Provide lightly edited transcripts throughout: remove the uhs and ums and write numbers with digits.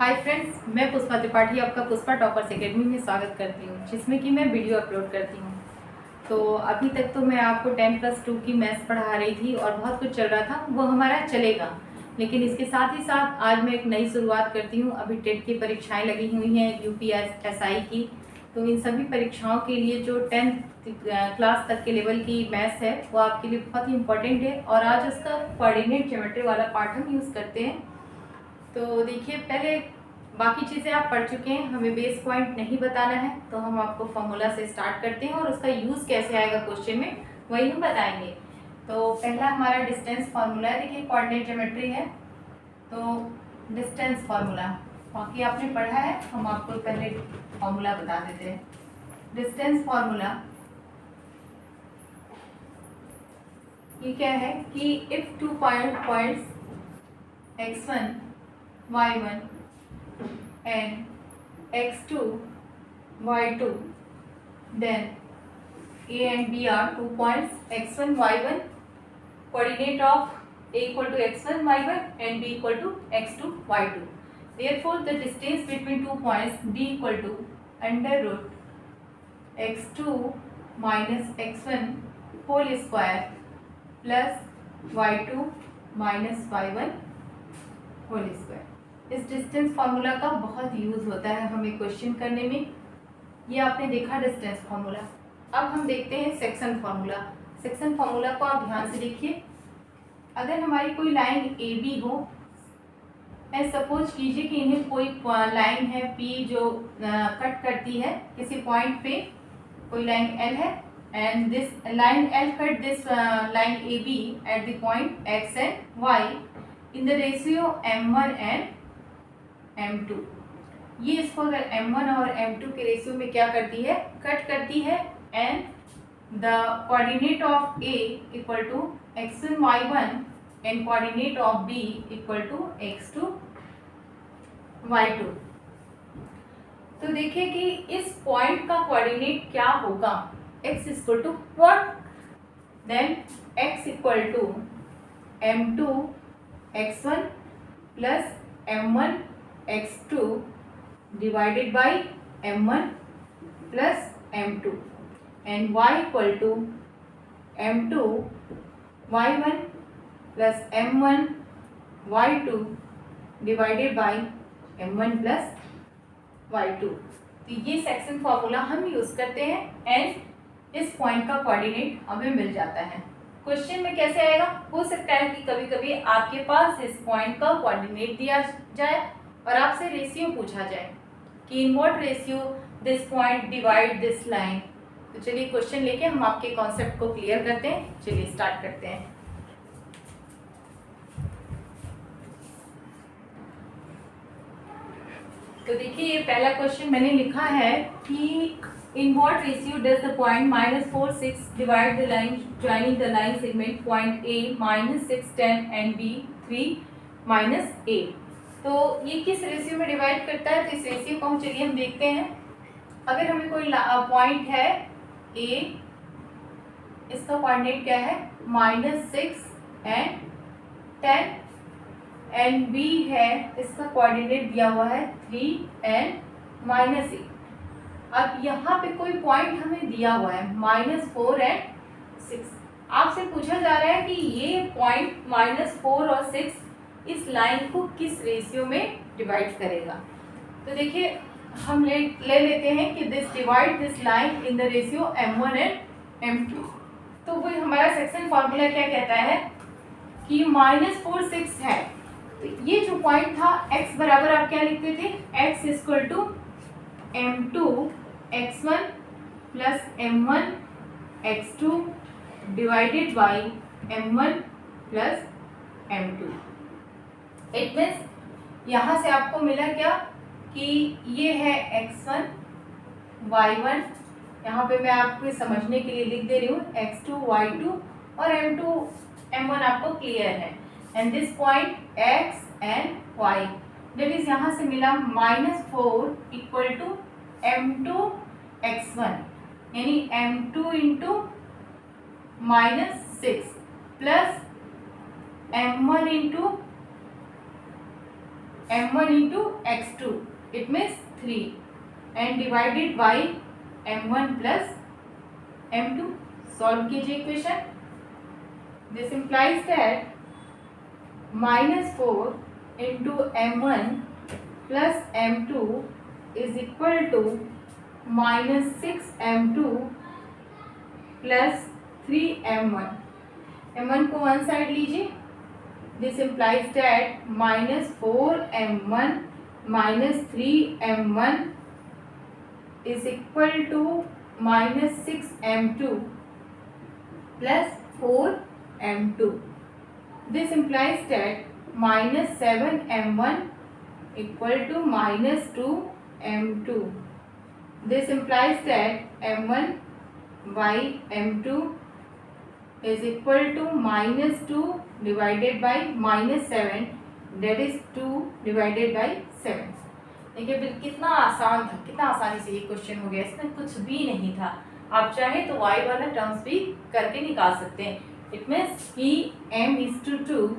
Hi friends, मैं पुष्पा त्रिपाठी आपका Pushpa toppers academy में स्वागत करती हूँ, जिसमें कि मैं वीडियो अपलोड करती हूँ। तो अभी तक तो मैं आपको 10+2 की मैथ्स पढ़ा रही थी और बहुत कुछ चल रहा था, वो हमारा चलेगा। लेकिन इसके साथ ही साथ आज मैं एक नई शुरुआत करती हूँ। अभी टेट की परीक्षाएँ लगी हुई हैं, UPSI की। तो इन सभी परीक्षाओं के लिए जो 10th क्लास तक के लेवल की मैथ्स है वो आपके लिए बहुत ही इम्पोर्टेंट है। और आज उसका कोऑर्डिनेट ज्योमेट्री वाला पार्ट हम यूज़ करते हैं। तो देखिए, पहले बाकी चीज़ें आप पढ़ चुके हैं, हमें बेस पॉइंट नहीं बताना है, तो हम आपको फॉर्मूला से स्टार्ट करते हैं और उसका यूज़ कैसे आएगा क्वेश्चन में वही हम बताएंगे। तो पहला हमारा डिस्टेंस फार्मूला है। देखिए, कोऑर्डिनेट ज्योमेट्री है तो डिस्टेंस फार्मूला बाकी आपने पढ़ा है, हम आपको पहले फार्मूला बता देते हैं। डिस्टेंस फार्मूला ये क्या है कि if 2 points x1 y1 and x2 y2, then A and B are 2 points x1 y1, coordinate of A equal to x1 y1 and B equal to x2 y2. Therefore the distance between 2 points B equal to under root x2 minus x1 whole square plus y2 minus y1 whole square. इस distance formula का बहुत use होता है हमें question करने में। ये आपने देखा डिस्टेंस फार्मूला। अब हम देखते हैं सेक्शन फार्मूला। सेक्शन फार्मूला को आप ध्यान से देखिए। अगर हमारी कोई लाइन ए बी हो, मैं सपोज कीजिए कि इन्हें कोई लाइन है पी जो कट करती है किसी पॉइंट पे, कोई लाइन एल है and this line L cut this line A B at the point x and y in the ratio m1 and m2। ये इसको अगर m1 और m2 के रेशियो में क्या करती है, कट करती है, and the coordinate of a equal to x1 y1 and coordinate of b equal to x2 y2। तो देखिए कि इस पॉइंट का कोऑर्डिनेट क्या होगा, x equal to what, then x equal to m2 x1 plus m1 x2 divided by m1 plus m2 and y equal to m2 y1 plus m1 y2 divided by m1 plus y2। तो ये section formula हम use करते हैं and इस point का coordinate हमें मिल जाता है। क्वेश्चन में कैसे आएगा, हो सकता है कि कभी कभी आपके पास इस पॉइंट का कोऑर्डिनेट दिया जाए और आपसे रेशियो पूछा जाए कि in what ratio this point divide this line. तो चलिए क्वेश्चन लेके हम आपके कॉन्सेप्ट को क्लियर करते हैं। चलिए स्टार्ट करते हैं। तो देखिए, ये पहला क्वेश्चन मैंने लिखा है कि in what ratio does the point -4 6 divide the line joining the line segment point A -6 10 and B 3 -8। तो ये किस रेशियो में डिवाइड करता है, तो इस रेशियो को हम चलिए हम देखते हैं। अगर हमें कोई पॉइंट है A, इसका कोऑर्डिनेट क्या है -6 एंड 10 एंड B है, इसका कोऑर्डिनेट दिया हुआ है 3 एंड -8। अब यहाँ पे कोई पॉइंट हमें दिया हुआ है -4 एंड 6। आपसे पूछा जा रहा है कि ये पॉइंट -4 और 6 इस लाइन को किस रेशियो में डिवाइड करेगा। तो देखिए, हम ले लेते हैं कि this divide this line in the ratio m1 and m2। तो वो हमारा सेक्शन फॉर्मूला क्या कहता है कि -4 6 है, तो ये जो पॉइंट था x बराबर आप क्या लिखते थे, x equal to m2 x1 plus m1 x2 divided by m1 plus m2। It means यहाँ से आपको मिला क्या कि ये है x1 y1, यहाँ पे मैं आपको समझने के लिए लिख दे रही हूँ x2 y2 और m2 m1 आपको क्लियर है, and this point x and y, that is यहाँ से मिला -4 इक्वल टू m2 x1 यानी m2 into -6 plus m1 into m1 into x2, it means 3, and divided by m1 plus m2. Solve कीजिए equation. This implies that -4 into m1 plus m2 is equal to -6 m2 plus 3 m1. m1 को one side लीजिए. This implies that -4 m1 minus 3 m1 is equal to -6 m2 plus 4 m2. This implies that -7 m1 equal to -2 m2. This implies that m1 by m2 is equal to -2 divided by -7, that is 2 divided by 7. देखिए बिल्कुल कितना आसान था, कितना आसानी से ये question हो गया. इसमें कुछ भी नहीं था. आप चाहे तो y वाला टर्म्स भी करके निकाल सकते हैं. इट मीन्स कि m/2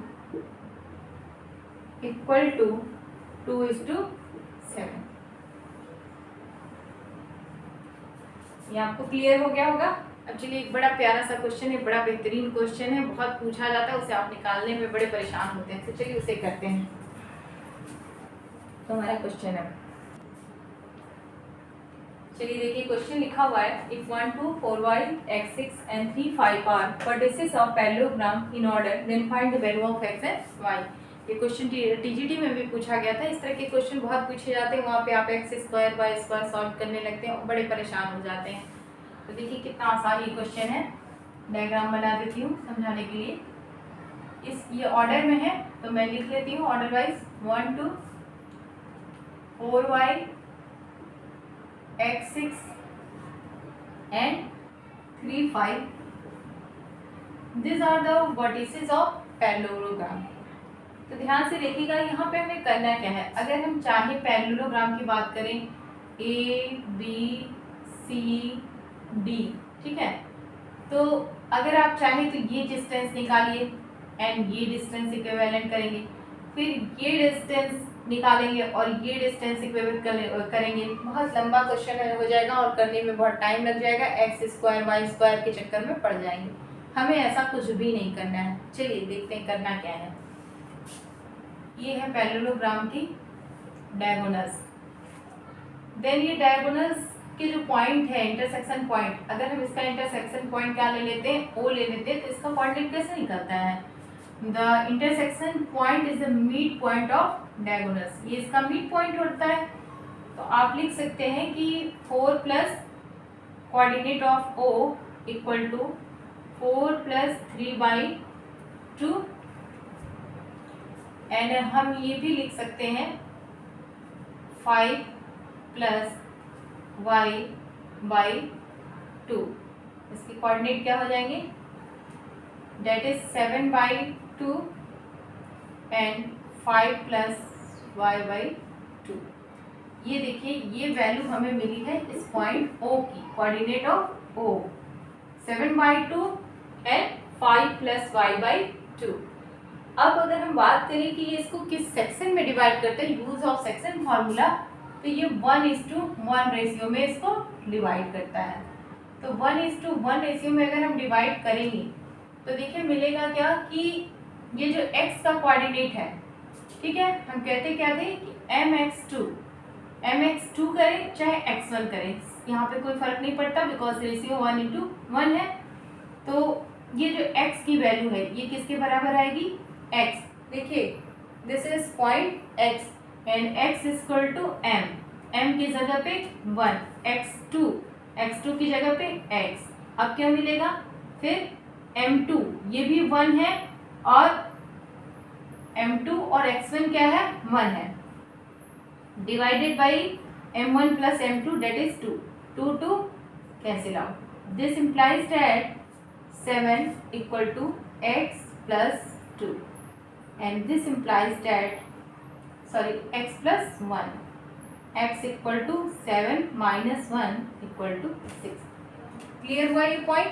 इक्वल टू 2:7. ये आपको क्लियर हो गया होगा. अब चलिए एक बड़ा प्यारा सा क्वेश्चन है, बड़ा बेहतरीन क्वेश्चन है, बहुत पूछा जाता है, उसे आप निकालने में बड़े परेशान होते हैं. तो चलिए उसे करते हैं. तो हमारा क्वेश्चन है, चलिए देखिए क्वेश्चन लिखा हुआ है. If 1 2 4 y x6 and 3 5 are vertices of parallelogram in order, then find the value of x and y. ये क्वेश्चन टीजीटी में भी पूछा गया था. इस तरह के क्वेश्चन बहुत पूछे जाते हैं. वहाँ पे आप x² y² सॉल्व करने लगते हैं और बड़े परेशान हो जाते हैं. तो देखिए कितना आसान ये क्वेश्चन है. डायग्राम बना देती हूँ समझाने के लिए. ये ऑर्डर में है तो मैं लिख लेती हूँ order wise. 1 2 4y x6 and 3 5. These are the vertices of parallelogram. तो ध्यान से देखिएगा यहाँ पे हमें करना क्या है. अगर हम चाहे पैरेललोग्राम की बात करें A B C D, ठीक है, तो अगर आप चाहें तो ये डिस्टेंस निकालिए एंड ये डिस्टेंस इक्विवेलेंट करेंगे. फिर ये डिस्टेंस निकालेंगे और ये डिस्टेंस इक्विवेलेंट करेंगे. बहुत लंबा क्वेश्चन हो जाएगा और करने में बहुत टाइम लग जाएगा. x² y² के चक्कर में पड़ जाएंगे. हमें ऐसा कुछ भी नहीं करना है. चलिए देखते हैं करना क्या है. ये है पैरेललोग्राम की डायगोनल्स. देन ये डायगोनल्स के जो पॉइंट है इंटरसेक्शन पॉइंट, अगर हम इसका इंटरसेक्शन पॉइंट क्या ले लेते हैं, O ले लेते हैं, तो इसका कोऑर्डिनेट कैसे निकलता है. The intersection point is the mid point of diagonals. ये इसका मिड पॉइंट होता है. तो आप लिख सकते हैं कि 4 plus coordinate of O equal to 4 plus 3/2. And हम ये भी लिख सकते हैं 5 प्लस y/2. इसके कोऑर्डिनेट क्या हो जाएंगे, date is 7/2 and 5 plus y/2. ये देखिए ये वैल्यू हमें मिली है इस पॉइंट O की. Coordinate of O 7/2 and 5 plus y/2. अब अगर हम बात करें कि ये इसको किस सेक्शन में डिवाइड करते हैं, यूज ऑफ सेक्शन फार्मूला, तो ये 1:1 रेशियो में इसको डिवाइड करता है. तो 1:1 रेशियो में अगर हम डिवाइड करेंगे तो देखिए मिलेगा क्या कि ये जो x का कोऑर्डिनेट है, ठीक है, हम कहते क्या थे कि mx2 करें चाहे x1 करें, यहाँ पे कोई फर्क नहीं पड़ता बिकॉज रेशियो 1:1 है. तो ये जो x की वैल्यू है ये किसके बराबर आएगी, x. देखिए this is point x and x equal to m की जगह पे 1, x2 की जगह पे x. अब क्या मिलेगा फिर m2, ये भी 1 है और m2 और x1 क्या है 1 है, divided by m1 plus m2 that is 2 cancel out. This implies that 7 equal to x plus 2 and this implies that x plus 1, x equal to 7 minus 1 equal to 6. Clear हुआ ये point?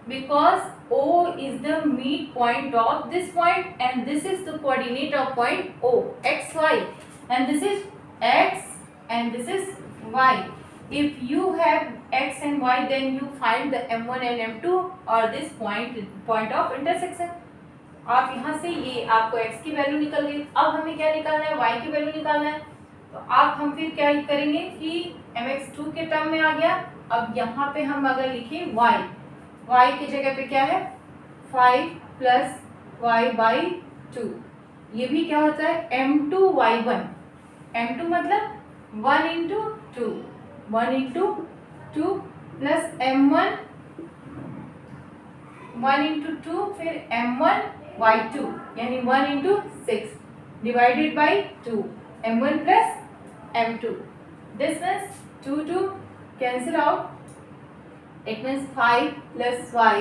Because O is the mid point of this point and this is the coordinate of point O. x y and this is x and this is y. If you have x and y, then you find the m1 and m2 or this point of intersection. आप यहाँ से ये आपको x की value निकल गई। अब हमें क्या निकालना है, y की वैल्यू निकालना है। तो आप हम फिर क्या करेंगे कि mx2 के टर्म में आ गया। अब यहाँ पे हम अगर लिखें y की जगह पे क्या है 5 प्लस y बाई 2, ये भी क्या होता है m2y1। m2 मतलब 1 into 2, 1 into 2 plus m1 1 into 2 फिर m1y2 यानी 1 into 6 divided by 2 m1 plus m2. This means 2 cancel out. It means 5 plus y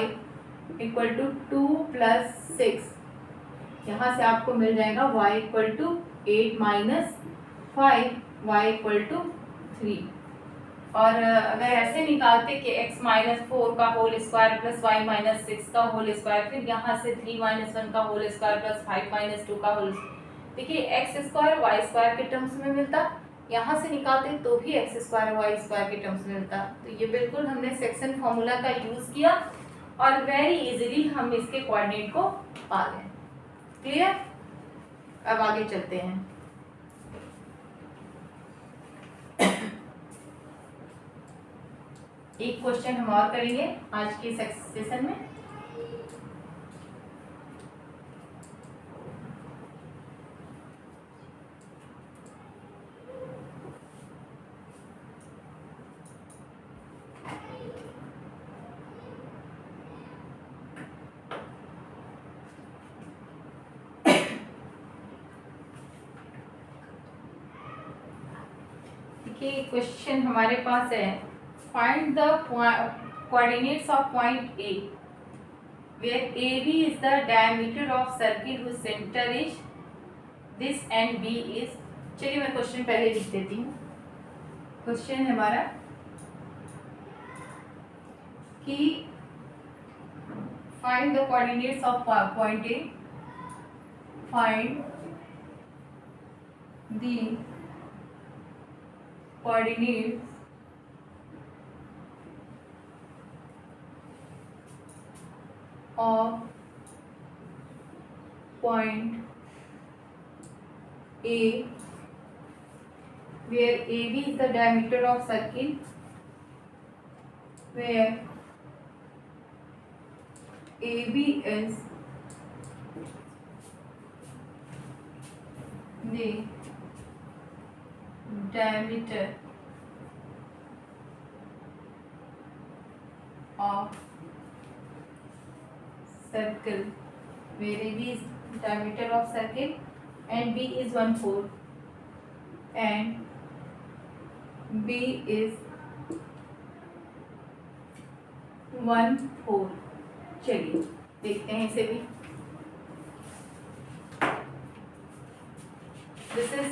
equal to 2 plus 6. यहाँ से आपको मिल जाएगा y equal to 8 minus 5, y equal to 3। और अगर ऐसे निकालते कि x माइनस 4 का whole square plus y minus 6 का होल स्क्वायर, फिर यहाँ से 3 माइनस 1 का होल स्क्वायर प्लस 5 माइनस 2 का होल, देखिए एक्स स्क्वायर वाई स्क्वायर के टर्म्स में मिलता, यहाँ से निकालते तो भी एक्स स्क्वायर वाई स्क्वायर के टर्म्स में मिलता। तो ये बिल्कुल हमने सेक्शन फॉर्मूला का यूज़ किया और वेरी इजीली हम इसके कोऑर्डिनेट को पा गए। क्लियर? अब आगे चलते हैं। एक क्वेश्चन हम और करेंगे आज के सेशन में। देखिए क्वेश्चन हमारे पास है, find the coordinates of point A where AB is the diameter of circle whose center is this and B is, चलिए मैं क्वेश्चन पहले लिख देती हूँ। क्वेश्चन है हमारा कि find the coordinates of point A, find the coordinates of point A where AB is the diameter of circle, where AB is the diameter of circle, where AB is diameter of circle and B is 1/4 and B is 1/4। चलिए देखते हैं इसे भी। This is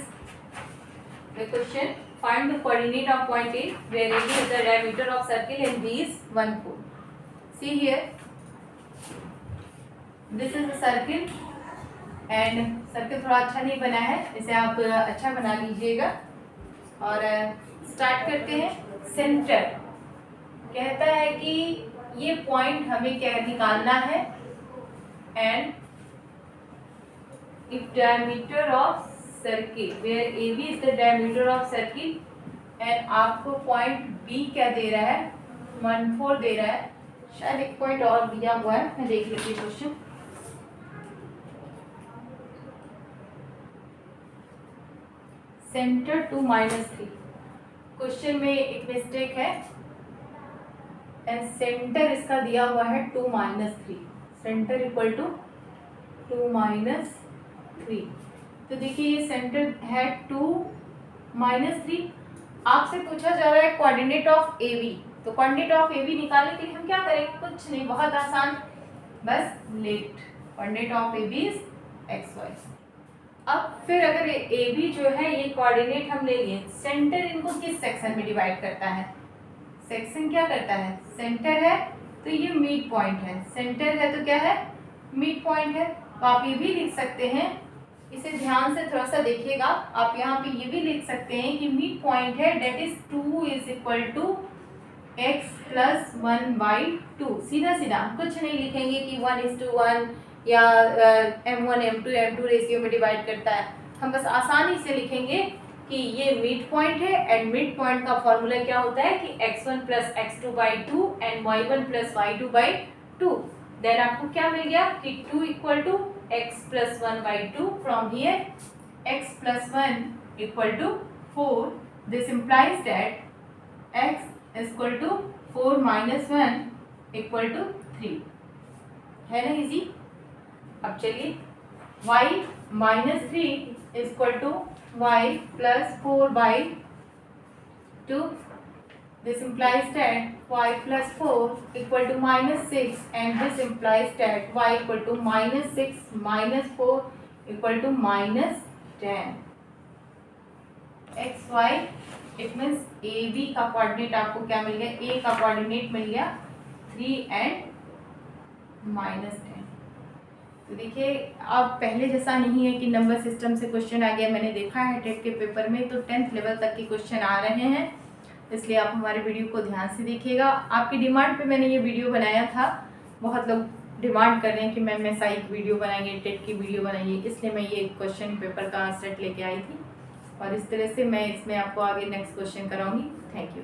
the question, find the coordinate of point A where AB is the diameter of circle and B is 1/4। See here, this is circle and circle थोड़ा अच्छा नहीं बना है, इसे आप अच्छा बना लीजिएगा। और स्टार्ट करते हैं। सेंटर कहता है कि ये पॉइंट हमें क्या निकालना है, and if diameter of circle where A B is the diameter of circle and आपको पॉइंट बी क्या दे रहा है 1/4 दे रहा है। शायद एक पॉइंट और दिया हुआ है, मैं देख लेती हूँ क्वेश्चन। सेंटर 2 -3, क्वेश्चन में एक मिस्टेक है एंड सेंटर इसका दिया हुआ है 2 -3, सेंटर इक्वल टू 2 -3। तो देखिए ये सेंटर है 2 -3। आपसे पूछा जा रहा है कोऑर्डिनेट ऑफ ए बी, तो कोऑर्डिनेट ऑफ ए बी निकालने के लिए हम क्या करेंगे, कुछ नहीं, बहुत आसान, बस let coordinate of A B is XY। अब फिर अगर ए बी जो है ये कोऑर्डिनेट हम ले लिए, सेंटर इनको किस सेक्शन में डिवाइड करता है, सेक्शन क्या करता है, सेंटर है तो ये मिड पॉइंट है, सेंटर है तो क्या है मिड पॉइंट है। तो आप ये भी लिख सकते हैं इसे ध्यान से थोड़ा सा देखिएगा। आप यहाँ पे ये भी लिख सकते हैं कि मिड पॉइंट है, डेट इज 2 इज इक्वल टू x प्लस 1/2। सीधा सीधा कुछ नहीं लिखेंगे कि 1:1 या m1 m2 m2 रेशियो में डिवाइड करता है। हम बस आसानी से लिखेंगे कि ये मिड पॉइंट है, एंड मिड पॉइंट का फॉर्मूला क्या होता है कि x1 plus x2/2 and y1 plus y2/2। Then आपको क्या मिल गया कि 2 equal to x plus 1/2। From here x plus 1 equal to 4। This implies that x is equal to 4 minus 1 equal to 3। है ना इजी। अब चलिए y minus 3 is equal to y plus 4/2। This implies that y plus 4 equal to minus 6, and this implies that y equal to minus 6 minus 4 equal to minus 10. x y it means a b का coordinate आपको क्या मिल गया, a का coordinate मिल गया 3 and minus 10। तो देखिए अब पहले जैसा नहीं है कि नंबर सिस्टम से क्वेश्चन आ गया। मैंने देखा है टेट के पेपर में तो 10th लेवल तक के क्वेश्चन आ रहे हैं, इसलिए आप हमारे वीडियो को ध्यान से देखिएगा। आपकी डिमांड पे मैंने ये वीडियो बनाया था। बहुत लोग डिमांड कर रहे हैं कि मैम SI की वीडियो बनाएंगे, टेट की वीडियो बनाइए, इसलिए मैं ये क्वेश्चन पेपर का सेट लेके आई थी और इस तरह से मैं इसमें आपको आगे नेक्स्ट क्वेश्चन कराऊंगी। Thank you.